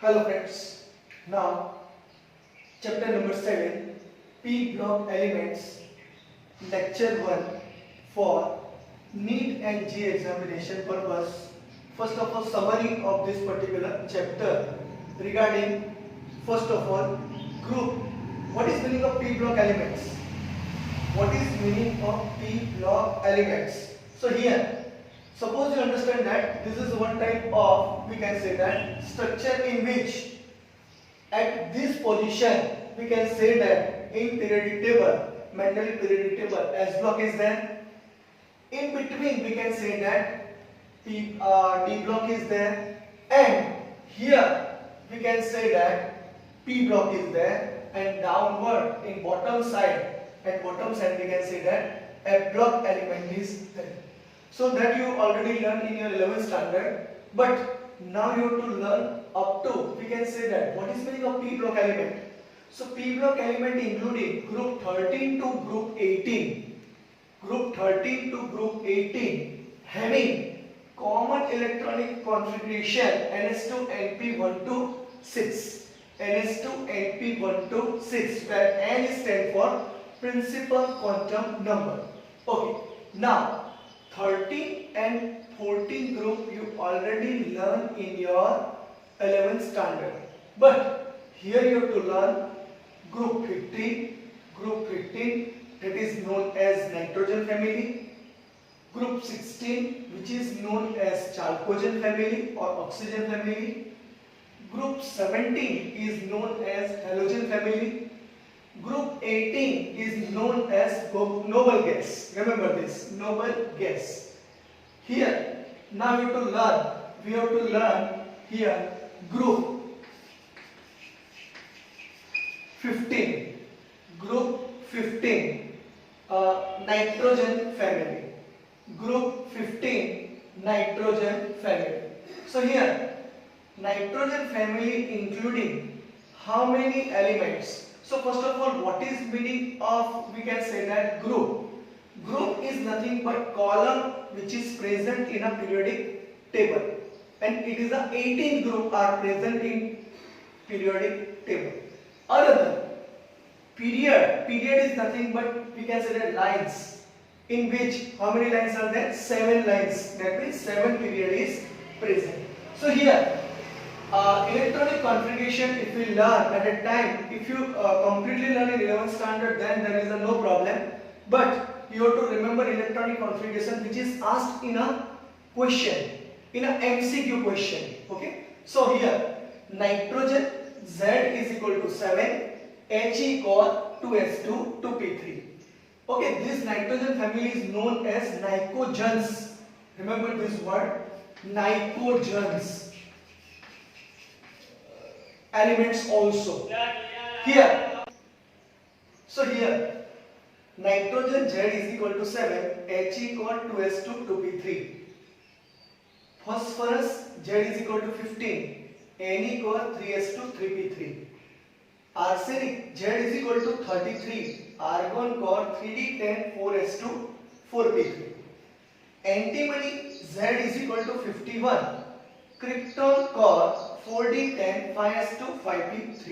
Hello friends, now chapter number 7 P block elements lecture 1 for NEET and J examination purpose. First of all, summary of this particular chapter regarding first of all group. What is meaning of P block elements? What is meaning of P block elements? So here, suppose you understand that this is one type of, we can say that, structure in which at this position we can say that in periodic table, Mendel periodic table, S block is there. In between we can say that D block is there, and here we can say that P block is there, and downward in bottom side we can say that F block element is there. So that you already learned in your 11th standard, but now you have to learn up to, we can say that, what is meaning of P block element? So P block element including group 13 to group 18, having common electronic configuration NS2-NP126, where N stands for principal quantum number. Okay, now 13 and 14 group you already learned in your 11th standard, but here you have to learn group 15 that is known as nitrogen family, group 16 which is known as chalcogen family or oxygen family, group 17 is known as halogen family, group 18 is known as noble gas. Remember this, noble gas. Here now we have to learn here group 15, nitrogen family, group 15 nitrogen family. So here nitrogen family including how many elements? So first of all, what is meaning of, we can say that, group? Group is nothing but column which is present in a periodic table, and it is the 18 group are present in periodic table. Another period is nothing but, we can say that, lines, in which how many lines are there? 7 lines. That means 7 period is present. So here electronic configuration, if we learn at a time, if you completely learn in 11th standard, then there is no problem, but you have to remember electronic configuration which is asked in a question, in a MCQ question. Okay, so here nitrogen Z is equal to 7, He core 2s2 2p3. Okay, this nitrogen family is known as nicogens. Remember this word, nicogens elements also here. So here nitrogen Z is equal to 7, He core 2s2 2p3, phosphorus Z is equal to 15, Ne core 3s2 3p3, arsenic Z is equal to 33, argon core 3d10 4s2 4p3, antimony Z is equal to 51, krypton core 4d10 5s2 5p3,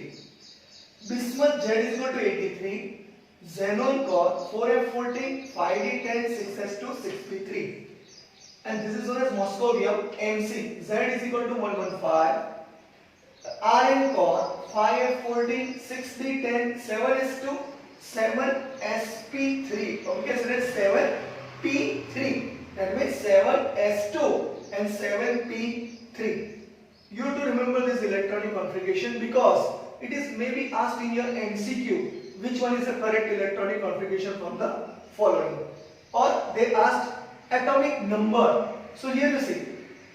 bismuth Z is equal to 83, xenon core 4f14 5d10 6s2 6p3, and this is known as moscovium Mc Z is equal to 115, Rn core 5f14 6d10 7s2 7sp3. Okay, so that's 7p3. That means 7s2 and 7p3. You have to remember this electronic configuration because it is maybe asked in your MCQ which one is the correct electronic configuration from the following, or they asked atomic number. So here you see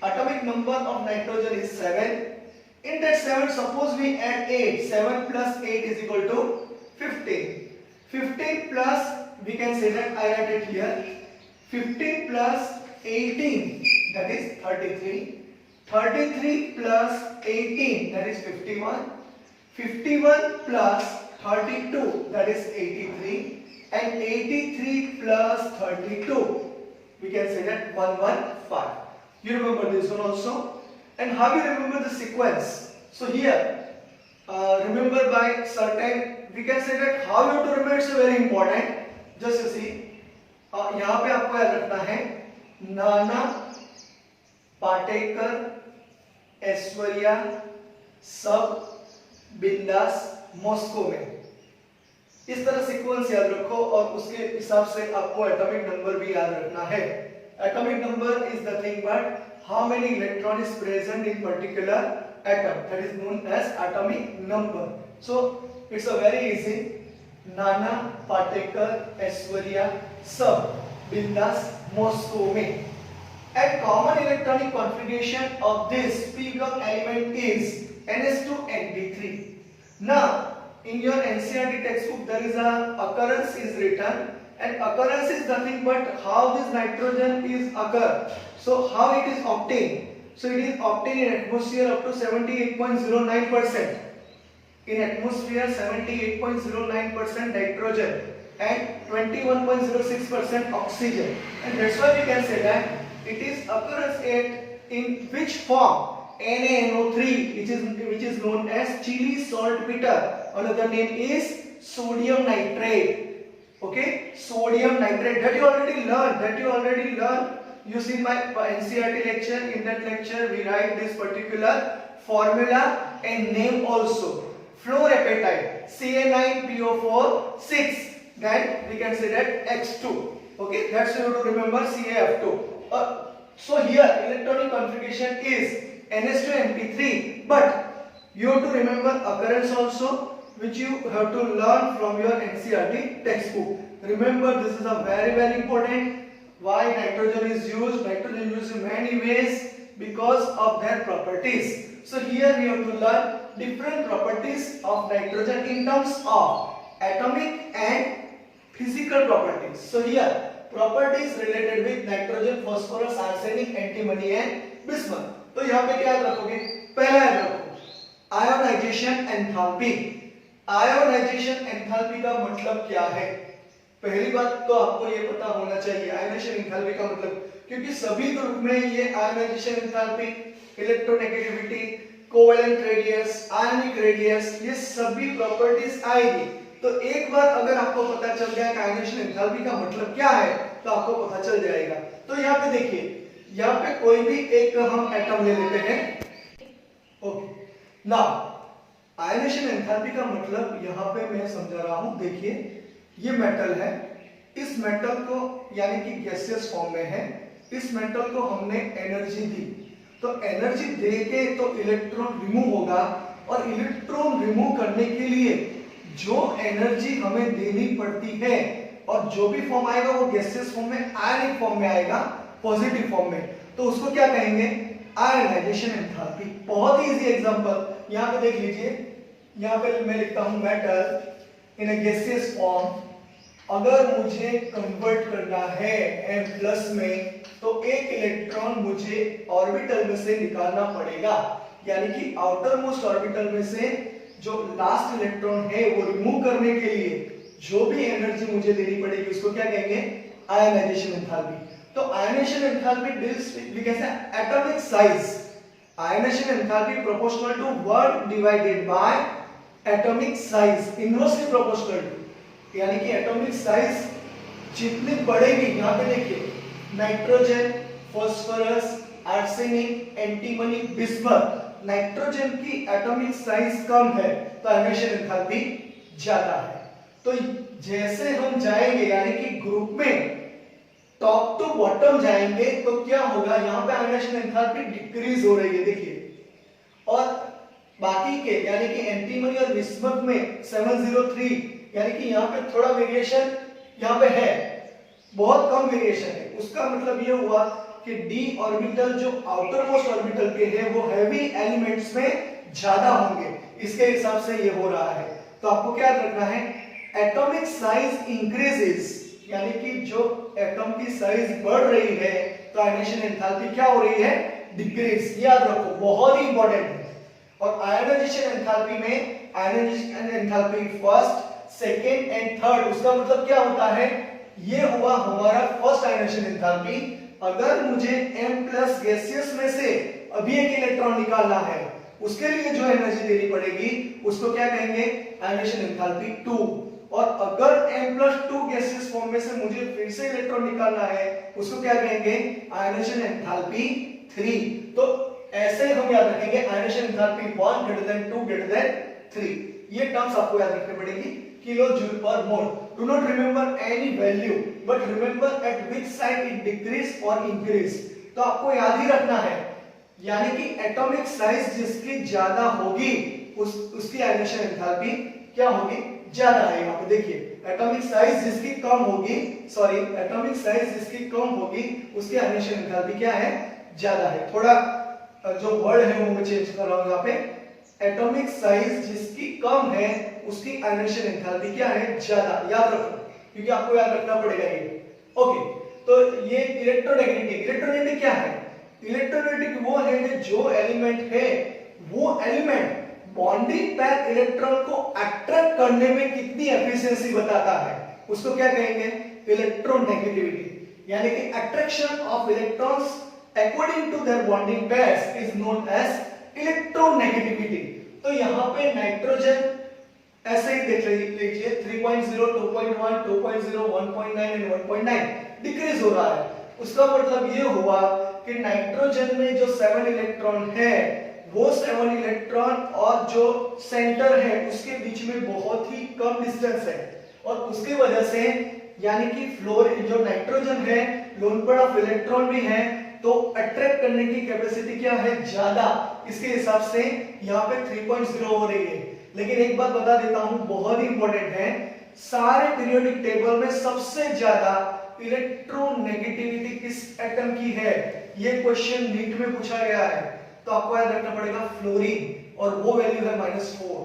atomic number of nitrogen is 7. In that 7, suppose we add 8, 7 plus 8 is equal to 15. 15 plus, we can say that, I write it here, 15 plus 18, that is 33. 33 plus 18, that is 51. 51 plus 32, that is 83. And 83 plus 32, we can say that 115. You remember this one also? And how you remember the sequence? So here, remember by certain, we can say that how you have to remember, it's very important. Just you see, यहाँ पे आपको याद रखना है नाना पाटेकर ऐश्वर्या सब बिंदास Moscow में, इस तरह सीक्वेंस याद रखो और उसके हिसाब से आपको एटॉमिक नंबर भी याद रखना है. Atomic number is the thing but how many electron is present in particular atom, that is known as atomic number. So it's a very easy, Nana Patekar Aishwarya सब बिंदास मॉस्को में. And common electronic configuration of this p block element is ns2np3. Now in your NCERT textbook there is a occurrence is written, and occurrence is nothing but how this nitrogen is occur. So how it is obtained? So it is obtained in atmosphere up to 78.09%. In atmosphere 78.09% nitrogen and 21.06% oxygen, and that's why we can say that it is occurrence at in which form? NaNO3, which is known as chili saltpeter. Another name is sodium nitrate. Okay, sodium nitrate, that you already learned. You see my NCERT lecture. In that lecture we write this particular formula and name also. Fluorapatite Ca9PO4 6, then we can say that X2. Okay, that's you have to remember CaF2. So here electronic configuration is ns2np3, but you have to remember occurrence also, which you have to learn from your NCERT textbook. Remember, this is a very important. Why nitrogen is used? Nitrogen is used in many ways because of their properties. So here we have to learn different properties of nitrogen in terms of atomic and physical properties. So here properties related with nitrogen, phosphorus, arsenic, antimony and bismuth. तो यहाँ पे क्या याद रखोगे? पहला याद रखो ionisation enthalpy. Ionisation enthalpy का मतलब क्या है? पहली बात तो आपको ये पता होना चाहिए आयोनाइजेशन एंथैल्पी का मतलब, क्योंकि सभी ग्रुप में ये ionisation enthalpy, electronegativity, covalent radius, ionic radius, ये सभी प्रॉपर्टीज आएगी. तो एक बार अगर आपको पता चल गया कि आयोनाइजेशन एंथैल्पी का मतलब क्या है तो आपको पता चल जाएगा. तो यहाँ पे देखिए, यहाँ पे कोई भी एक हम एटम ले लेते हैं. ओके, नाउ आयोनाइजेशन एंथैल्पी का मतलब यहाँ पे मैं समझा रहा हूँ. देखिए ये मेटल है, इस मेटल को यानी कि गैसियस फॉर्म में है, इस मेटल को हमने एनर्जी दी, तो एनर्जी देके तो इलेक्ट्रॉन रिमूव होगा, और इलेक्ट्रॉन रिमूव करने के लिए जो एनर्जी हमें देनी पड़ती है और जो भी फॉर्म आएगा वो गैसियस फॉर्म में, आयनिक फॉर्म में आएगा, पॉजिटिव फॉर्म में, तो उसको क्या कहेंगे? Ionization enthalpy. बहुत ही इजी एग्जांपल यहाँ पे देख लीजिए. यहाँ पे मैं लिखता हूँ मेटल इन अ गैसियस फॉर्म. अगर मुझे कन्वर्ट करना है M+ में, तो एक इलेक्ट्रॉन मुझे ऑर्बिटल में से निकालना पड़ेगा, यानी कि आउटर मोस्ट ऑर्बिटल में से जो लास्ट इलेक्ट्रॉन है वो रिमूव करने के लिए जो भी एनर्जी मुझे देनी पड़ेगी उसको क्या कहेंगे? Ionization enthalpy. तो ionization enthalpy deals with, we can say, atomic size. Ionization enthalpy proportional to 1 divided by atomic size, inversely proportional to, यानी कि एटॉमिक साइज जितनी बढ़ेगी, यहाँ पे देखिए nitrogen, phosphorus, arsenic, antimony, bismuth, nitrogen की एटॉमिक साइज कम है तो आयोनाइजेशन एंथैल्पी ज्यादा है. तो जैसे हम जाएंगे यानी कि ग्रुप में टॉप टू बॉटम जाएंगे तो क्या होगा? यहाँ पे आयोनाइजेशन एंथैल्पी डिक्रीज हो रही है, देखिए. और बाकी के यानी कि एंटीमनी और बिस्मथ में 703, यानी कि यहाँ पे थोड़ा वेरिएशन यहाँ पे है, बहुत कम वेरिएशन है. उसका मतलब ये हुआ कि d ऑर्बिटल जो आउटर मोस्ट ऑर्बिटल के हैं वो हैवी एलिमेंट्स में ज्यादा होंगे, इसके हिसाब से ये हो रहा है. तो आपको क्या रखना है? एटॉमिक साइज इंक्रीजेस, यानी कि जो एटम की साइज बढ़ रही है तो आयोनाइजेशन एंथैल्पी क्या हो रही है? डिक्रीज. याद रखो, बहुत ही इंपॉर्टेंट है. और आयोनाइजेशन एंथैल्पी में ionisation enthalpy first, second and third, उसका मतलब क्या होता है? ये हुआ हमारा फर्स्ट आयोनाइजेशन एंथैल्पी. अगर मुझे M+ गैसियस में से अभी एक इलेक्ट्रॉन निकालना है उसके लिए जो एनर्जी देनी पड़ेगी उसको क्या कहेंगे, आयोनाइजेशन एंथैल्पी 2। और अगर M+2 गैसियस फॉर्म में से मुझे फिर से इलेक्ट्रॉन निकालना है उसको क्या कहेंगे, आयोनाइजेशन एंथैल्पी 3। तो ऐसे हम याद रखेंगे, ionisation enthalpy 1 greater than 2 greater than 3। ये टर्म्स आपको याद रखनी पड़ेगी, किलो जूल पर मोल। Do not remember any value but remember at which side it decrease और इंक्रीज। तो आपको याद ही रखना है, यानी कि एटॉमिक साइज जिसकी ज्यादा होगी उसकी आयोनाइजेशन एंथैल्पी क्या होगी, ज्यादा है। यहाँ पे देखिए, एटॉमिक साइज जिसकी कम होगी, सॉरी एटॉमिक साइज जिसकी कम होगी उसकी आयोनाइजेशन एंथैल्पी क्या है, ज्यादा है। थोड़ा जो वर्ड है वो मैं चेंज कर रहा हूं यहाँ पे, एटॉमिक साइज जिसकी कम है उसकी आयोनाइजेशन एंथैल्पी क्या है, ज्यादा। याद रखो क्योंकि आपको याद रखना पड़ेगा ये। ओके, तो ये इलेक्ट्रोनेगेटिविटी। इलेक्ट्रोनेगेटिविटी क्या है, इलेक्ट्रोनेगेटिविटी वो है कि जो एलिमेंट है वो एलिमेंट बॉन्डिंग पैर इलेक्ट्रॉन को अट्रैक्ट करने में कितनी एफिशिएंसी बताता है उसको क्या कहेंगे, इलेक्ट्रोनेगेटिविटी। यानी कि attraction of electrons according to their bonding pairs is known as electronegativity. तो यहां पे नाइट्रोजन ऐसे ही देख लीजिए 3.0 2.1 2.0 1.9 एंड 1.9 डिक्रीज हो रहा है। उसका मतलब ये हुआ कि नाइट्रोजन में जो 7 इलेक्ट्रॉन है वो 7 इलेक्ट्रॉन और जो सेंटर है उसके बीच में बहुत ही कम डिस्टेंस है, और उसकी वजह से यानी कि फ्लोरीन जो नाइट्रोजन है लोन पेयर ऑफ इलेक्ट्रॉन भी है, तो अट्रैक्ट करने की कैपेसिटी क्या है, ज्यादा। इसके हिसाब से यहाँ पे 3.0 हो रही है। लेकिन एक बात बता देता हूं, बहुत ही इंपॉर्टेंट है, सारे पीरियोडिक टेबल में सबसे ज्यादा इलेक्ट्रोनेगेटिविटी किस एटम की है, ये क्वेश्चन नीट में पूछा गया है। तो आपको याद रखना पड़ेगा फ्लोरीन, और वो वैल्यू है -4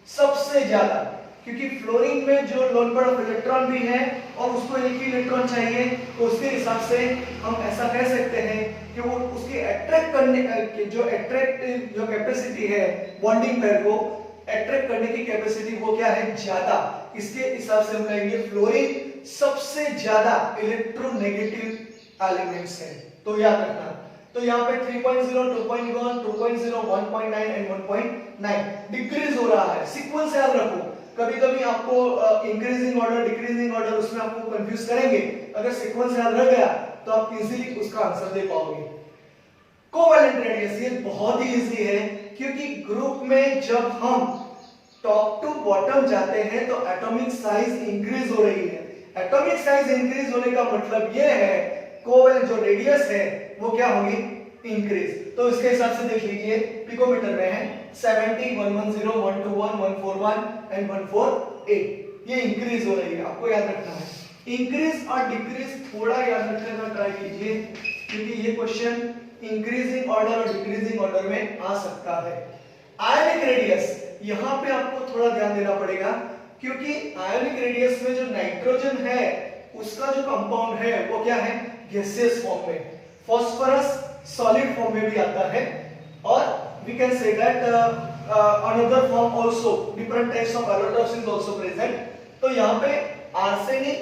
सबसे ज्यादा, क्योंकि फ्लोरीन में जो लोन पेयर ऑफ इलेक्ट्रॉन भी है और उसको एक ही इलेक्ट्रॉन चाहिए, तो उसके हिसाब से हम ऐसा कह सकते हैं कि वो उसके अट्रैक्ट करने की जो कैपेसिटी है बॉन्डिंग पेयर को अट्रैक्ट करने की कैपेसिटी वो क्या है, ज्यादा। इसके हिसाब से हम कहेंगे फ्लोरीन सबसे ज्यादा इलेक्ट्रोनेगेटिव एलिमेंट्स है। तो याद रखना। तो यहाँ पे 3.0 2.1 2.0 1.9 एंड 1.9 डिक्रीज हो रहा है। सीक्वेंस याद रखो, कभी-कभी आपको इंक्रीजिंग ऑर्डर डिक्रीजिंग ऑर्डर उसमें आपको कंफ्यूज करेंगे। अगर सीक्वेंस याद रह गया तो आप इजीली उसका आंसर दे पाओगे। कोवैलेंट रेडियस ये बहुत ही इजी है, क्योंकि ग्रुप में जब हम टॉप टू बॉटम जाते हैं तो एटॉमिक साइज इंक्रीज हो रही है। एटॉमिक साइज इंक्रीज होने का मतलब ये है कोवैलेंट जो रेडियस है वो क्या होगी, इंक्रीज। तो इसके हिसाब से देख लीजिए, पिकोमीटर में है 70 110 121 141 एंड 148, ये इंक्रीज हो रही है, आपको याद रखना है। इंक्रीज और डिक्रीज थोड़ा याद रखने का ट्राई कीजिए, क्योंकि ये क्वेश्चन इंक्रीजिंग ऑर्डर और डिक्रीजिंग ऑर्डर में आ सकता है। आयोनिक रेडियस, यहां पे आपको थोड़ा ध्यान देना पड़ेगा, क्योंकि आयोनिक रेडियस में जो नाइट्रोजन है उसका जो कंपाउंड है वो क्या है, गैसियस फॉर्म में। फास्फोरस सॉलिड फॉर्म में भी आता है, और we can say that another form also, different types of allotropes is also present। तो यहाँ पे आर्सेनिक,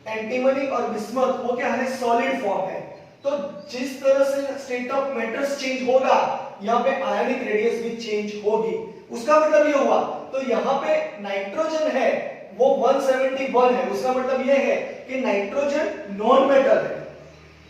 एंटीमनी और बिस्मथ वो क्या है, सॉलिड फॉर्म है। तो जिस तरह से स्टेट ऑफ मैटर्स चेंज होगा, यहाँ पे आयोनिक रेडियस भी चेंज होगी। उसका मतलब ये हुआ, तो यहाँ पे नाइट्रोजन है वो 171 है, उसका मतलब ये है कि नाइट्रोजन नॉन मेटल है।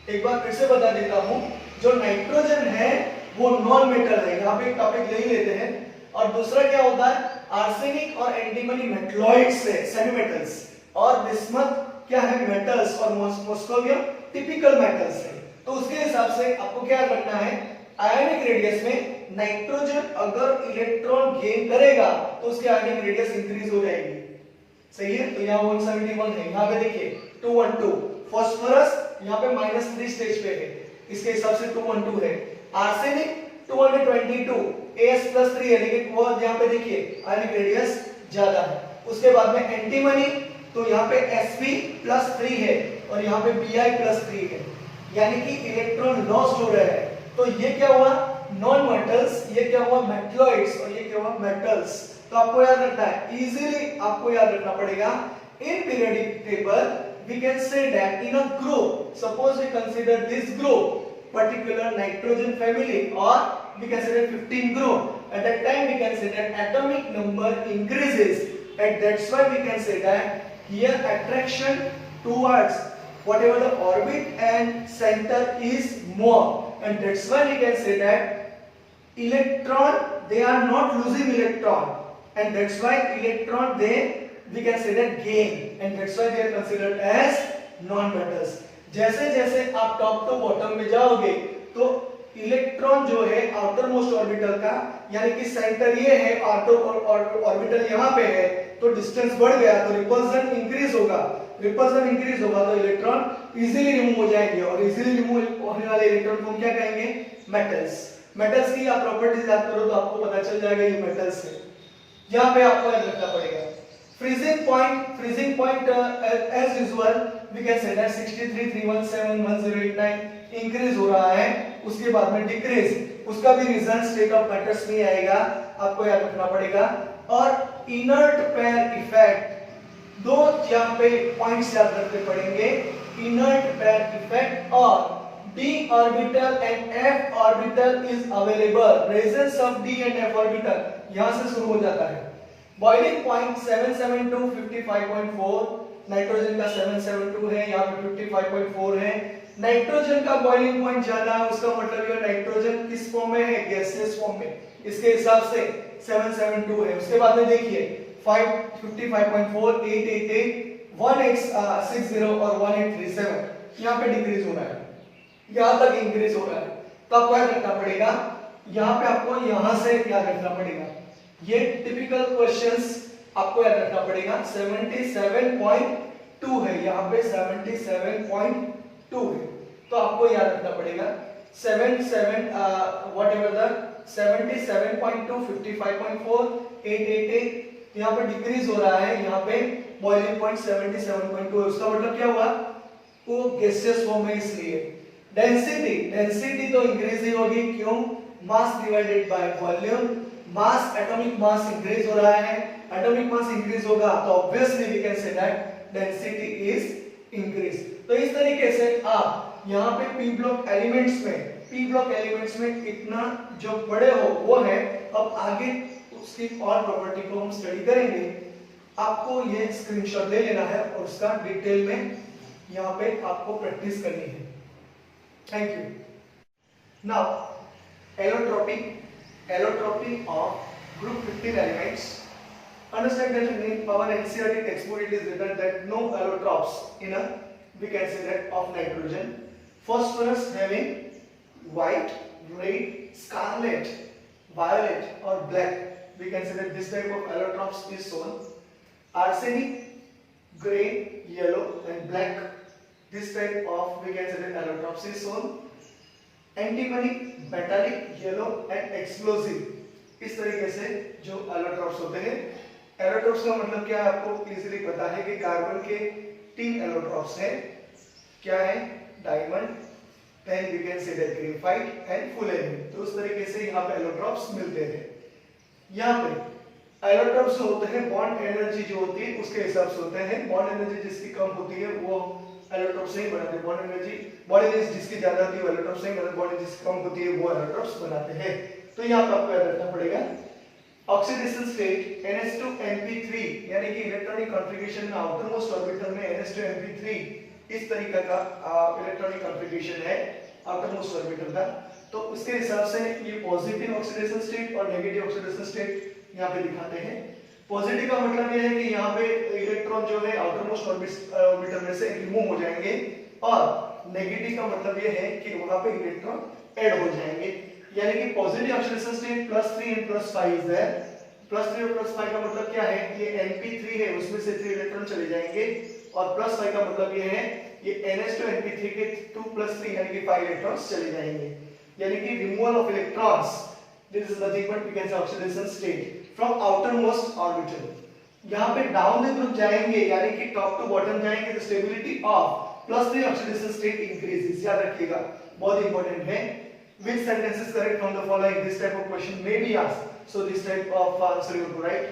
एक बार फिर से बता देता हूं, जो नाइट्रोजन है वो नॉन मेटल है, यहाँ पे एक टॉपिक ले ही लेते हैं। और दूसरा क्या होता है, आर्सेनिक और एंटीमनी मेटलॉइड्स है, सेमी मेटल्स, और बिस्मथ क्या है, मेटल्स, और मॉस्कोवियम टिपिकल मेटल्स है। तो उसके हिसाब से आपको क्या रखना है, आयोनिक रेडियस में नाइट्रोजन अगर इलेक्ट्रॉन गेन करेगा तो उसकी आयोनिक रेडियस इंक्रीज हो जाएगी। सही है। तो यहाँ 171 है, यहाँ पे देखिए 212। फास्फोरस यहाँ पे -3 स्टेज पे है, इसके हिसाब से 212 है। आर्सेनिक 222, As+3 है, लेकिन वो यहाँ पे देखिए आयोनिक रेडियस ज्यादा है। उसके बाद में एंटीमनी, तो यहाँ पे Sp+3 है और यहाँ पे Bi+3 है, यानी कि इलेक्ट्रॉन लॉस्ट हो रहे हैं। तो ये क्या हुआ, नॉन मेटल्स, ये क्या हुआ, मेटलॉइड्स, और ये क्या हुआ, मेटल्स। तो आपको याद रखना है, इजीली आपको याद रखना पड़ेगा। In periodic table we can say that in a group, suppose we consider this group particular nitrogen family, or we consider 15 group, at that time we can say that atomic number increases, and that's why we can say that here attraction towards whatever the orbit and center is more, and that's why we can say that electron, they are not losing electron, and that's why electron they we can say that gain, and that's why they are considered as non-metals. जैसे जैसे आप top to bottom में जाओगे तो electron जो है outer most orbital का, यानी कि सेंटर ये है, आउटर ऑर्बिटल यहाँ पे है, तो डिस्टेंस बढ़ गया तो रिपल्सन इंक्रीज होगा, रिपल्सन इंक्रीज होगा तो इलेक्ट्रॉन इजीली रिमूव हो जाएंगे, और इजीली रिमूव होने वाले इलेक्ट्रॉन को हम क्या कहेंगे? मेटल्स। मेटल्स की आप प्रॉपर्टीज याद करो तो आपको पता चल जाएगा ये मेटल्स है। यहाँ पे आपको याद रखना पड़ेगा freezing point as usual we can say that 63 317 1089 increase हो रहा है, उसके बाद में डिक्रीज, उसका भी रीजन स्टेट ऑफ मैटर्स में आएगा, आपको याद रखना पड़ेगा। और इनर्ट पेयर इफेक्ट, दो यहाँ पे पॉइंट्स याद रखने पड़ेंगे, इनर्ट पेयर इफेक्ट और d orbital and f orbital is available, presence of d and f orbital यहाँ से शुरू हो जाता है। बॉइलिंग पॉइंट 772 55.4, नाइट्रोजन का 772 है, यहाँ पे 55.4 है। नाइट्रोजन का बॉइलिंग पॉइंट ज्यादा है, उसका मतलब ये नाइट्रोजन किस फॉर्म में है? गैसियस फॉर्म में, इसके हिसाब से 772 है। उसके बाद में देखिए 55.4 888 1860 और 1837 यहाँ पे डिक्रीज हो रहा है, यहाँ तक इंक्रीज हो रहा है, तो आपको याद रखना पड़ेगा, यहाँ पे आपको यहाँ से याद रखना पड़ेगा, ये टिपिकल क्वेश्चंस आपको याद रखना पड़ेगा। 77.2 है, यहाँ पे 77.2 है, तो आपको याद रखना पड़ेगा 77 whatever the 77.2 55.4 888 यहाँ पे डिक्रीज हो रहा है, यहाँ पे बॉइलिंग पॉइंट 77.2 है, उसका मतलब क्या हुआ? वो गैसियस फॉर्म में, इसलिए डेंसिटी तो इंक्रीज ही होगी, क्यों? Mass divided by volume, mass atomic mass increase हो रहा है, एटॉमिक मास इंक्रीज होगा तो obviously we can say that density is increase. तो इस तरीके से आप यहाँ पे p ब्लॉक एलिमेंट्स में इतना जो पढ़े हो वो है। अब आगे उसकी और प्रॉपर्टी को हम स्टडी करेंगे, आपको ये स्क्रीनशॉट ले लेना है और उसका डिटेल में यहाँ पे आपको प्रैक्टिस करनी है। Thank you. Now allotropy of group 15 elements. Understand that in our NCERT textbook it is written that no allotropes in a, we can say that, of nitrogen. Phosphorus having white, red, scarlet, violet or black, we can say that this type of allotropes is shown. Arsenic, grey, yellow and black, this type of, we can say that, allotropes is shown. Antimony, metallic, yellow and explosive, इस तरीके से जो allotropes होते हैं। Allotropes का मतलब क्या है आपको इजीली पता है कि कार्बन के 3 एलोट्रॉप्स हैं, क्या है? Diamond, then we can say that graphite and fullerene. तो उस तरीके से यहाँ पे एलोट्रॉप्स मिलते हैं। यहाँ पे एलोट्रॉप्स होते हैं बॉन्ड एनर्जी जो होती है उसके हिसाब से होते हैं, बॉन्ड एनर्जी जिसकी कम होती है वो एलोट्रॉप्स नहीं बनाते, बॉन्ड एनर्जी जिसकी ज्यादा होती है वो एलोट्रॉप्स नहीं बनाते, बॉन्ड जिसकी कम होती है वो एलोट्रॉप्स बनाते हैं। तो यहाँ पे आपको याद रखना पड़ेगा ऑक्सीडेशन स्टेट NH2NP3, यानी कि इलेक्ट्रॉनिक कॉन्फ़िगरेशन में आउटर मोस्ट ऑर्बिटल में NH2NP3 इस तरीके का इलेक्ट्रॉनिक कॉन्फ़िगरेशन है आउटर मोस्ट ऑर्बिटल का। तो उसके हिसाब से ये पॉजिटिव ऑक्सीडेशन स्टेट और नेगेटिव ऑक्सीडेशन स्टेट यहाँ पे दिखाते हैं। पॉजिटिव का मतलब ये है कि यहाँ पे इलेक्ट्रॉन जो है आउटर मोस्ट ऑर्बिटल में से रिमूव हो जाएंगे, और नेगेटिव का मतलब ये है कि वहां पे इलेक्ट्रॉन ऐड हो जाएंगे, यानी कि positive oxidation state +3 and +5 is there. +3 और +5 का मतलब क्या है? ये Np3 है, उसमें से 3 इलेक्ट्रॉन चले जाएंगे, और +5 का मतलब ये है ये NH2NP3 के 2 + 3 यानी कि 5 इलेक्ट्रॉन्स चले जाएंगे, यानी कि removal of electrons. This is nothing but we can say oxidation state from outermost orbital. यहाँ पे डाउन द ग्रुप जाएंगे, यानी कि टॉप टू बॉटम जाएंगे, तो stability of +3 oxidation state increases, याद रखिएगा, बहुत इंपॉर्टेंट है। Which sentence is correct from the following? This type of question may be asked, so this type of answer you have to write.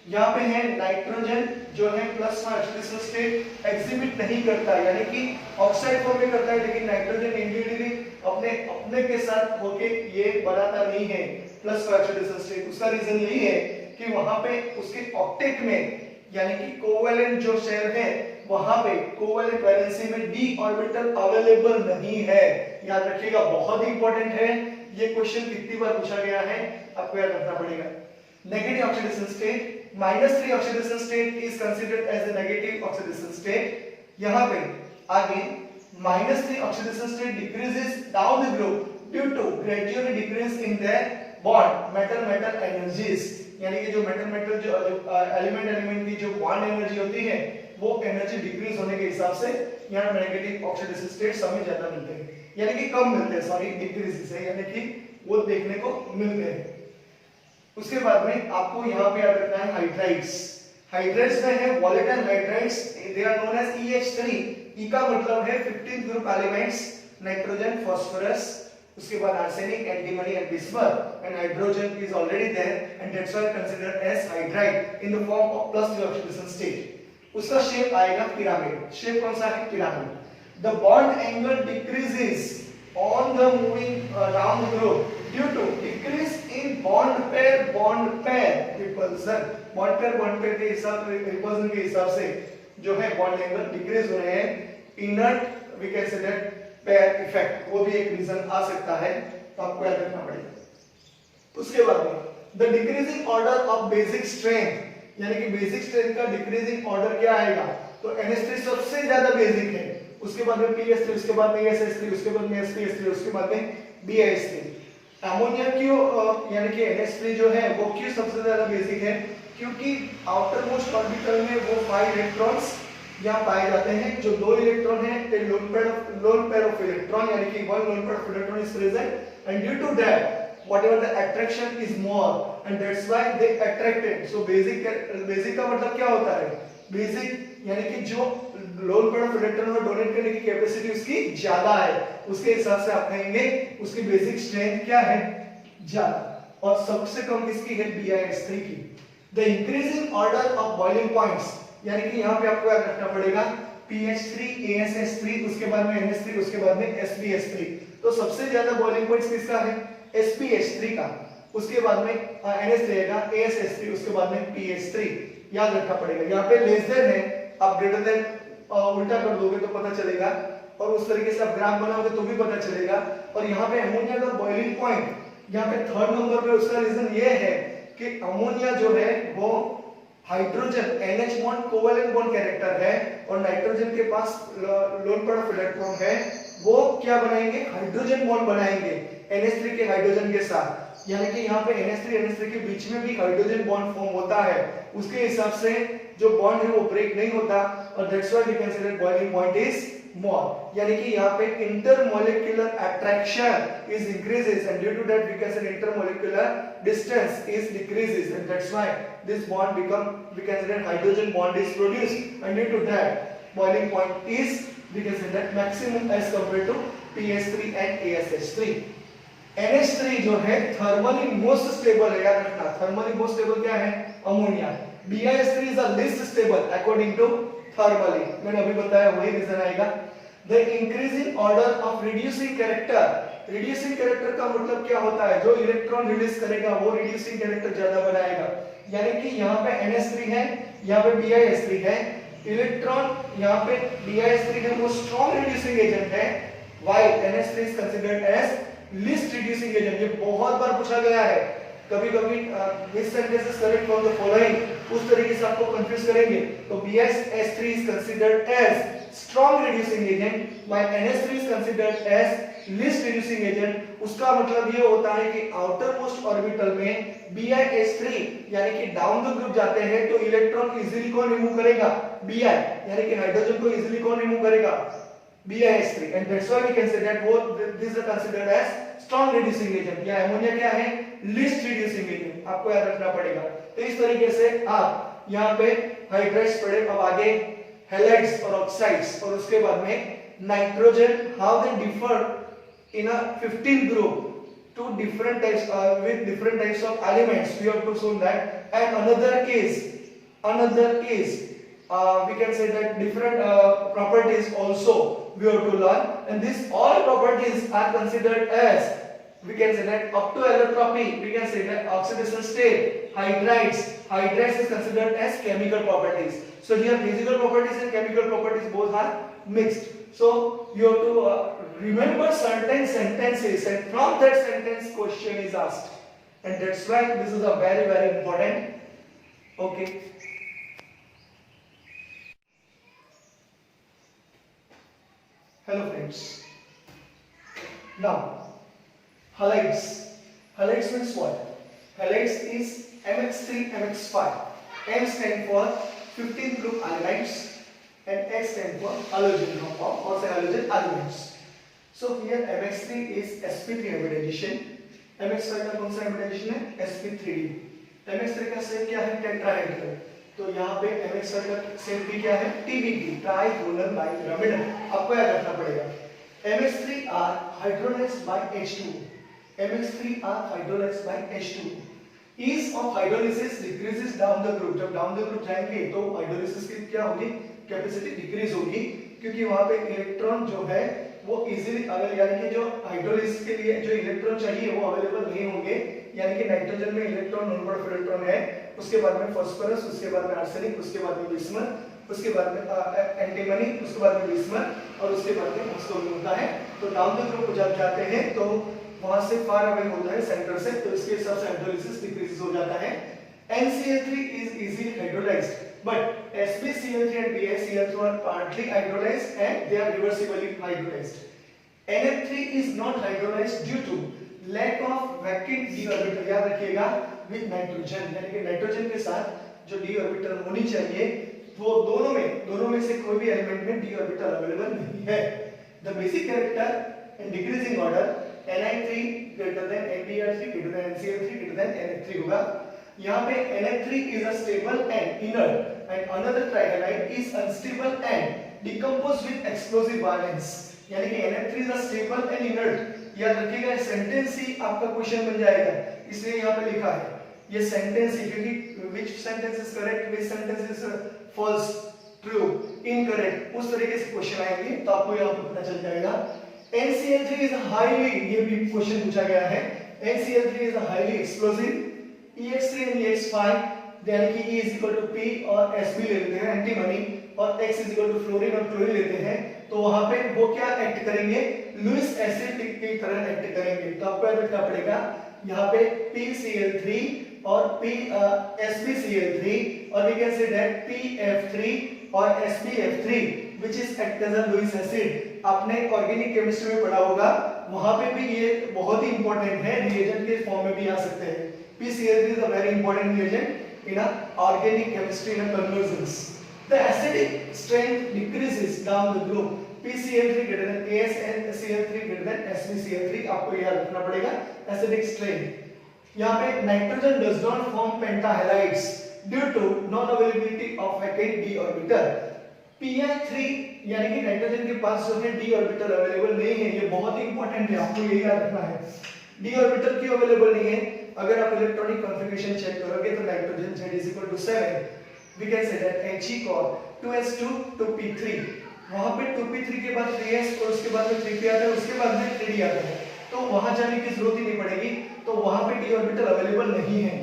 यहाँ पे है nitrogen जो है +1 ऑक्सीडेशन स्टेट एग्जिबिट नहीं करता, यानी कि ऑक्साइड फॉर्म में करता है, लेकिन नाइट्रोजन इंडिविजुअली अपने के साथ होके ये बनाता नहीं है, +5 ऑक्सीडेशन स्टेट। उसका रीजन यही है कि वहां पे उसके ऑक्टेट में यानी कि कोवेलेंट जो शेयर है वहां पे कोवेलेंट वैलेंसी में d ऑर्बिटल अवेलेबल नहीं है। याद रखिएगा, बहुत ही इंपॉर्टेंट है ये क्वेश्चन, कितनी बार पूछा गया है आपको याद रखना पड़ेगा। Negative oxidation state, -3 oxidation state is considered as a negative oxidation state. यहां पे आगे -3 oxidation state decreases down the group due to gradually decrease in their bond metal metal energies, यानी कि जो मेटल मेटल जो एलिमेंट की जो bond energy होती है वो एनर्जी डिक्रीज होने के हिसाब से यहाँ नेगेटिव ऑक्सीडेशन स्टेट्स हमें ज्यादा मिलते हैं, यानी कि कम मिलते हैं, सॉरी डिक्रीज है, यानी कि वो देखने को मिलते हैं। उसके बाद में आपको यहाँ पे याद रखना है हाइड्राइड्स। हाइड्राइड्स में है volatile hydrides, they are known as EH3। E का मतलब है 15th group elements, nitrogen, phosphorus, उसके बाद arsenic, antimony and bismuth, and hydrogen is already there and that's why considered as hydride in the form of +3 oxidation state. उसका shape आएगा pyramid. Shape कौन सा है? Pyramid. The bond angle decreases on the moving down the group due to decrease in bond pair repulsion. Bond pair के हिसाब से, repulsion के हिसाब से जो है बॉन्ड एंगल डिक्रीज हो रहे हैं। Inert we can say that pair effect, वो भी एक रीजन आ सकता है, तो आपको याद रखना पड़ेगा। उसके बाद में the decreasing order of basic strength, यानी कि बेसिक स्ट्रेंथ का डिक्रीजिंग ऑर्डर क्या आएगा? तो NH3 सबसे ज्यादा बेसिक है, उसके बाद में PS3, उसके बाद में SH3, उसके बाद में SPH3, उसके बाद में BIH3। अमोनिया क्यों यानी कि NH3 जो है वो क्यों सबसे ज्यादा बेसिक है? क्योंकि आउटर मोस्ट ऑर्बिटल में वो 5 इलेक्ट्रॉन्स यहाँ पाए जाते हैं, जो 2 इलेक्ट्रॉन है लोन पेयर ऑफ इलेक्ट्रॉन, यानी कि 1 lone pair of electron is present, and due to that whatever the attraction is more and that's why they attracted. So basic का मतलब क्या होता है? बेसिक यानी कि जो लोन पेयर ऑफ इलेक्ट्रॉन को डोनेट करने की कैपेसिटी उसकी ज्यादा है, उसके हिसाब से आप कहेंगे उसकी बेसिक स्ट्रेंथ क्या है? ज्यादा। और सबसे कम किसकी है? BIH3 की। The increasing order of boiling points, यानी कि यहाँ पे आपको याद रखना पड़ेगा PH3, ASH3, उसके बाद में NH3, उसके बाद में SPH3। तो सबसे ज्यादा बॉइलिंग पॉइंट्स किसका है? SPH3 का। उसके बाद में NH3 रहेगा, ASH3, उसके बाद में PH3। याद रखना पड़ेगा। यहाँ पे लेस देन है, आप ग्रेटर देन उल्टा कर दोगे तो पता चलेगा, और उस तरीके से आप ग्राफ बनाओगे तो भी पता चलेगा। और यहाँ पे अमोनिया का बॉइलिंग पॉइंट यहाँ पे 3rd नंबर पे, उसका रीजन ये है कि अमोनिया जो है वो hydrogen NH bond covalent bond character है, और नाइट्रोजन के पास लोन पेयर ऑफ इलेक्ट्रॉन है, वो क्या बनाएंगे? हाइड्रोजन बॉन्ड बनाएंगे NH3 के हाइड्रोजन के साथ, यानी कि यहाँ पे NH3 के बीच में भी हाइड्रोजन बॉन्ड फॉर्म होता है, उसके हिसाब से जो बॉन्ड है वो ब्रेक नहीं होता, और that's why we can say that boiling point is more, यानी कि यहाँ पे intermolecular attraction is increases and due to that we can say intermolecular distance is decreases and that's why this bond become we can say that hydrogen bond is produced and due to that boiling point is we can say that maximum as compared to PH3 and ASH3। NH3 जो है thermally most stable है, याद रखना। Thermally most stable क्या है? Ammonia. BIH3 is the least stable according to thermally, मैंने अभी बताया वही रीजन आएगा। The increasing order of reducing character. Reducing character का मतलब क्या होता है? जो इलेक्ट्रॉन रिलीज करेगा वो रिड्यूसिंग कैरेक्टर ज्यादा बनाएगा, यानी कि यहाँ पे NH3 है, यहाँ पे BIH3 है, इलेक्ट्रॉन यहाँ पे BIH3 है वो स्ट्रॉन्ग रिड्यूसिंग एजेंट है, while NH3 is considered as least reducing agent। ये बहुत बार पूछा गया है, कभी-कभी this sentence is correct from the following, उस तरीके से आपको कंफ्यूज करेंगे। तो BIH3 is considered as strong reducing agent, while NH3 is considered as least reducing agent। उसका मतलब ये होता है कि आउटर मोस्ट ऑर्बिटल में BIH3 यानी कि डाउन द ग्रुप जाते हैं तो इलेक्ट्रॉन इजीली कौन रिमूव करेगा? Bi, यानी कि हाइड्रोजन को इजीली कौन रिमूव करेगा? BIH3, and that's why we can say that both these are considered as strong reducing agent। या अमोनिया क्या है? least reducing agent, आपको याद रखना पड़ेगा। तो इस तरीके से आप यहाँ पे हाइड्राइड्स पढ़े, अब आगे हैलाइड्स और ऑक्साइड्स, और उसके बाद में nitrogen, how they differ in a 15 group to different types with different types of elements, we have to show that। And another is we can say that different properties also we have to learn, and these all properties are considered as we can say that up to allotropy, we can say that oxidation state, hydrides is considered as chemical properties. So here physical properties and chemical properties both are mixed. So you have to remember certain sentences, and from that sentence question is asked, and that's why this is a very very important. Okay. Hello friends. Now halides. Halides means what? Halides is MX3, MX5. M stand for 15 group alanides and X stand for halogen compound or say halogen elements. So here MX3 is sp3 hybridization. MX5 का कौन सा hybridization है? sp3d. MX3 का shape क्या है? Tetrahedral. तो यहाँ पे MX5 का शेप भी क्या है? TBP, trigonal bipyramidal. आपको याद रखना पड़ेगा. MX3 are hydrolyzed by H2. MX3 are hydrolyzed by H2. Ease of hydrolysis decreases down the group. जब down the group जाएंगे तो हाइड्रोलिसिस की क्या होगी? कैपेसिटी डिक्रीज होगी, क्योंकि वहां पे इलेक्ट्रॉन जो है वो इजीली अवेलेबल, यानी कि जो हाइड्रोलिसिस के लिए जो इलेक्ट्रॉन चाहिए वो अवेलेबल नहीं होंगे. यानी कि नाइट्रोजन में इलेक्ट्रॉन नॉन पोलर इलेक्ट्रॉन है, उसके बाद में फास्फोरस, उसके बाद में आर्सेनिक, उसके बाद में बिस्मथ, उसके बाद में एंटीमनी, उसके बाद में बिस्मथ और उसके बाद में ऑक्सीजन होता है. तो डाउन द ग्रुप जब जाते हैं तो वहां से फार अवे होता है सेंटर से, तो इसके हिसाब से हाइड्रोलिसिस डिक्रीज हो जाता है. NCl3 is easily hydrolyzed, but SbCl3 and BiCl3 are partly hydrolyzed and they are reversibly hydrolyzed. NF3 is not hydrolyzed due to lack of vacant d orbital. याद रखिएगा, with nitrogen, यानी कि nitrogen के साथ जो d orbital होनी चाहिए वो दोनों में से कोई भी एलिमेंट में d orbital अवेलेबल नहीं है. The basic character in decreasing order Ni3 greater than NBr3 greater than NCl3 greater than NF3 होगा. यहाँ पे NF3 is a stable and inert and another trihalide is unstable and decomposed with explosive violence. यानी कि NF3 is a stable and inert. याद रखिएगा, sentence ही आपका question बन जाएगा, इसलिए यहाँ पे लिखा है ये सेंटेंस ही, क्योंकि which sentence is correct, which sentence is false, true, incorrect, उस तरीके से क्वेश्चन आएंगे तो आपको यहाँ पे पता चल जाएगा. NCl3 is highly, ये भी क्वेश्चन पूछा गया है, NCl3 is highly explosive. EX3 and EX5 यानी कि E is equal to P और Sp ले लेते हैं एंटीमनी, और X is equal to fluorine और क्लोरीन लेते हैं, तो वहां पे वो क्या एक्ट करेंगे? लुईस एसिड की तरह एक्ट करेंगे. तो आपको याद रखना पड़ेगा यहाँ पे PCl3 और SbCl3 और we can say that PF3 और SbF3 which is act as a Lewis acid. आपने ऑर्गेनिक केमिस्ट्री में पढ़ा होगा, वहां पे भी ये बहुत ही इंपॉर्टेंट है, रिएजेंट के फॉर्म में भी आ सकते हैं. PCl3 is a very important reagent in a organic chemistry in a conversions. The acidic strength decreases down the group. PCl3 greater than AsCl3 greater than SbCl3. आपको याद रखना पड़ेगा acidic strength. यहाँ पे nitrogen does not form pentahalides due to non-availability of vacant d orbital. Pi3 यानी कि nitrogen के पास जो है d orbital अवेलेबल नहीं है, ये बहुत ही इंपॉर्टेंट है, आपको ये याद रखना है. d orbital क्यों अवेलेबल नहीं है? अगर आप इलेक्ट्रॉनिक कॉन्फ़िगरेशन चेक करोगे तो nitrogen Z = 7, we can say that He called 2s2 2p3, वहां पे 2p3 के बाद 3s और उसके बाद में 3p आता है, उसके बाद में 3d आता है, तो वहां जाने की जरूरत ही नहीं पड़ेगी, तो वहां पे d ऑर्बिटल अवेलेबल नहीं है.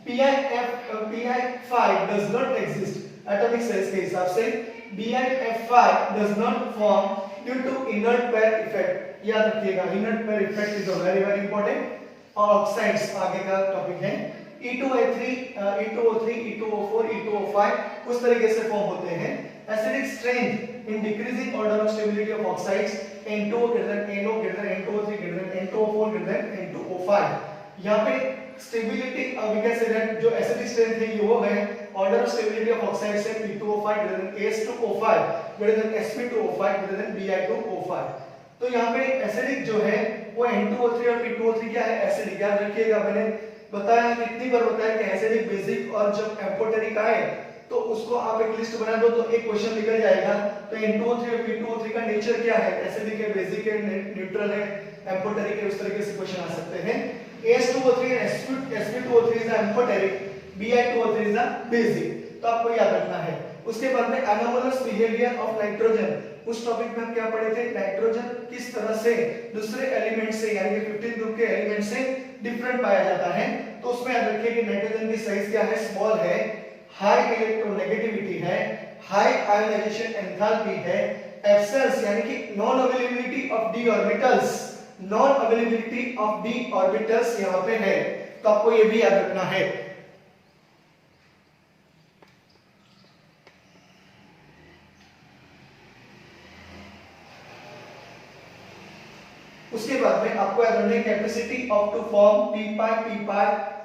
Pi5 does not exist. Atomic size के हिसाब से Bf5 does not form due to inert pair effect. याद रखिएगा, inert pair effect is a very very important. और ऑक्साइड्स आगे का टॉपिक है. E2A3, E2O3, E2O4, E2O5 उस तरीके से फॉर्म होते हैं. Acidic strength in decreasing order of stability of oxides N2O greater than NO greater than N2O3 greater than N2O4 greater than N2O5. यहाँ पे stability we can say that जो acidic strength है ये वो है order of stability of oxides है P2O5 greater than AS2O5 greater than Sp2O5 greater than Bi2O5. तो यहाँ पे एसिडिक जो है वो N2O3 और P2O3 क्या है? एसिडिक. याद रखिएगा, मैंने बताया कितनी बार बताया कि एसिडिक, बेसिक और जब एम्फोटेरिक आए तो उसको आप एक लिस्ट बना दो तो एक क्वेश्चन निकल जाएगा. तो N2O3 और P2O3 का नेचर क्या है? एसिडिक है, बेसिक है, न्यूट्रल है, एम्फोटेरिक है, उस तरीके से क्वेश्चन आ सकते हैं. AS2O3 and Sp2O3 is amphoteric, Bi2O3 is basic. तो आपको याद रखना है. उसके बाद में एनोमलस बिहेवियर ऑफ नाइट्रोजन, उस टॉपिक में हम क्या पढ़े थे, नाइट्रोजन किस तरह से दूसरे एलिमेंट से यानी कि 15 ग्रुप के एलिमेंट से डिफरेंट पाया जाता है। तो उसमें याद रखिए कि नाइट्रोजन की साइज क्या है, स्मॉल है, हाई इलेक्ट्रोनेगेटिविटी है, हाई आयोनाइजेशन एंथैल्पी है, एब्सेंस यानी कि non availability of D orbitals, non availability of D orbitals यहां पे है। तो आपको ये भी याद रखना है। उसके बाद में आपको याद रखना है capacity of to form P pi